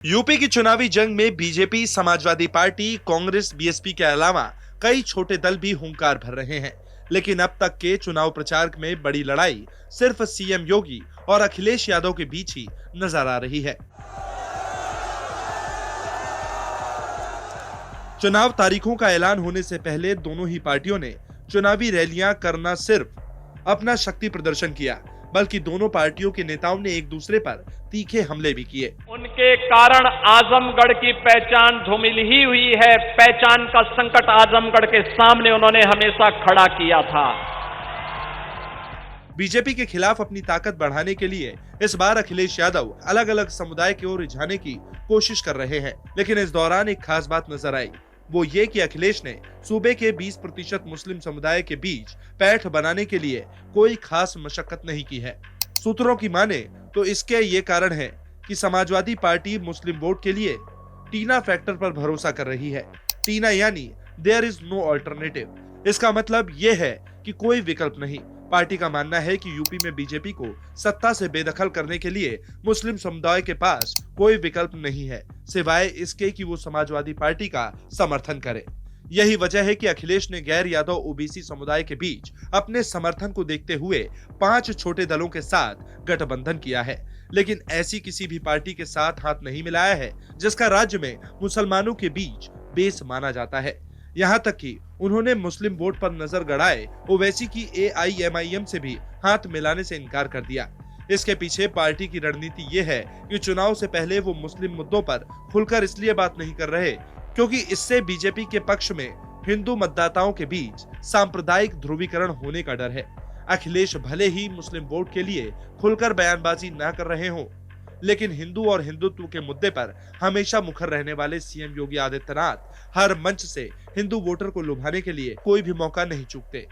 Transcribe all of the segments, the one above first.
UP की चुनावी जंग में BJP, Samajwadi party, Congress, BSP के अलावा कई छोटे दल भी हुंकार भर रहे हैं। लेकिन अब तक के चुनाव प्रचार में बड़ी लड़ाई सिर्फ सीएम योगी और अखिलेश यादव के बीच ही नजर आ रही है। चुनाव तारीखों का ऐलान होने से पहले दोनों ही पार्टियों ने चुनावी रैलियां करना सिर्फ अपना शक्ति प्रदर्शन किया, बल्कि दोनों पार्टियों के नेताओं ने एक दूसरे पर तीखे हमले भी किए। उनके कारण आजमगढ़ की पहचान धूमिल ही हुई है। पहचान का संकट आजमगढ़ के सामने उन्होंने हमेशा खड़ा किया था। बीजेपी के खिलाफ अपनी ताकत बढ़ाने के लिए इस बार अखिलेश यादव अलग अलग समुदाय की ओर रिझाने की कोशिश कर रहे हैं। लेकिन इस दौरान एक खास बात नजर आई, वो ये कि अखिलेश ने सूबे के 20% मुस्लिम समुदाय के बीच पैठ बनाने के लिए कोई खास मशक्कत नहीं की है। सूत्रों की माने तो इसके ये कारण है कि समाजवादी पार्टी मुस्लिम वोट के लिए टीना फैक्टर पर भरोसा कर रही है। टीना यानी देयर इज नो अल्टरनेटिव। इसका मतलब ये है कि कोई विकल्प नहीं। पार्टी का मानना है कि यूपी में बीजेपी को सत्ता से बेदखल करने के लिए मुस्लिम समुदाय के पास कोई विकल्प नहीं है, सिवाय इसके कि वो समाजवादी पार्टी का समर्थन करे। यही वजह है कि अखिलेश ने गैर यादव ओबीसी समुदाय के बीच अपने समर्थन को देखते हुए 5 छोटे दलों के साथ गठबंधन किया है। लेकिन ऐसी किसी भी पार्टी के साथ हाथ नहीं मिलाया है जिसका राज्य में मुसलमानों के बीच बेस माना जाता है। यहाँ तक कि उन्होंने मुस्लिम वोट पर नजर गड़ाए ओवैसी की एआईएमआईएम से भी हाथ मिलाने से इनकार कर दिया। इसके पीछे पार्टी की रणनीति ये है कि चुनाव से पहले वो मुस्लिम मुद्दों पर खुलकर इसलिए बात नहीं कर रहे क्योंकि इससे बीजेपी के पक्ष में हिंदू मतदाताओं के बीच सांप्रदायिक ध्रुवीकरण होने का डर है। अखिलेश भले ही मुस्लिम वोट के लिए खुलकर बयानबाजी न कर रहे हों, लेकिन हिंदू और हिंदुत्व के मुद्दे पर हमेशा मुखर रहने वाले सीएम योगी आदित्यनाथ हर मंच से हिंदू वोटर को लुभाने के लिए कोई भी मौका नहीं चूकते।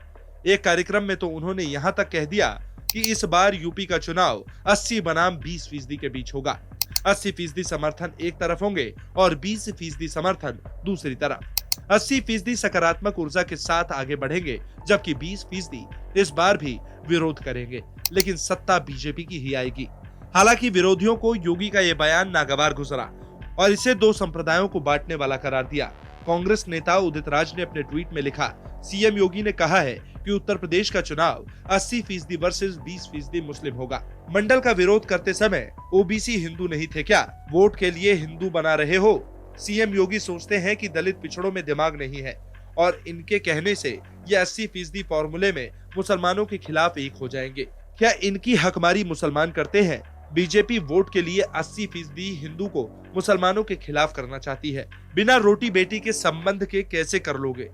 एक कार्यक्रम में तो उन्होंने यहाँ तक कह दिया कि इस बार यूपी का चुनाव 80 बनाम 20% के बीच होगा। 80% समर्थन एक तरफ होंगे और 20% समर्थन दूसरी तरफ। 80% सकारात्मक ऊर्जा के साथ आगे बढ़ेंगे, जबकि 20% इस बार भी विरोध करेंगे, लेकिन सत्ता बीजेपी की ही आएगी। हालांकि विरोधियों को योगी का यह बयान नागवार गुजरा और इसे 2 संप्रदायों को बांटने वाला करार दिया। कांग्रेस नेता उदित राज ने अपने ट्वीट में लिखा, सीएम योगी ने कहा है कि उत्तर प्रदेश का चुनाव 80% वर्सेस 20% मुस्लिम होगा। मंडल का विरोध करते समय ओबीसी हिंदू नहीं थे क्या? वोट के लिए हिंदू बना रहे हो? सीएम योगी सोचते हैं कि दलित पिछड़ों में दिमाग नहीं है और इनके कहने से ये 80% फॉर्मूले में मुसलमानों के खिलाफ एक हो जाएंगे। क्या इनकी हकमारी मुसलमान करते हैं? बीजेपी वोट के लिए 80% हिंदू को मुसलमानों के खिलाफ करना चाहती है। बिना रोटी बेटी के संबंध के कैसे कर लोगे?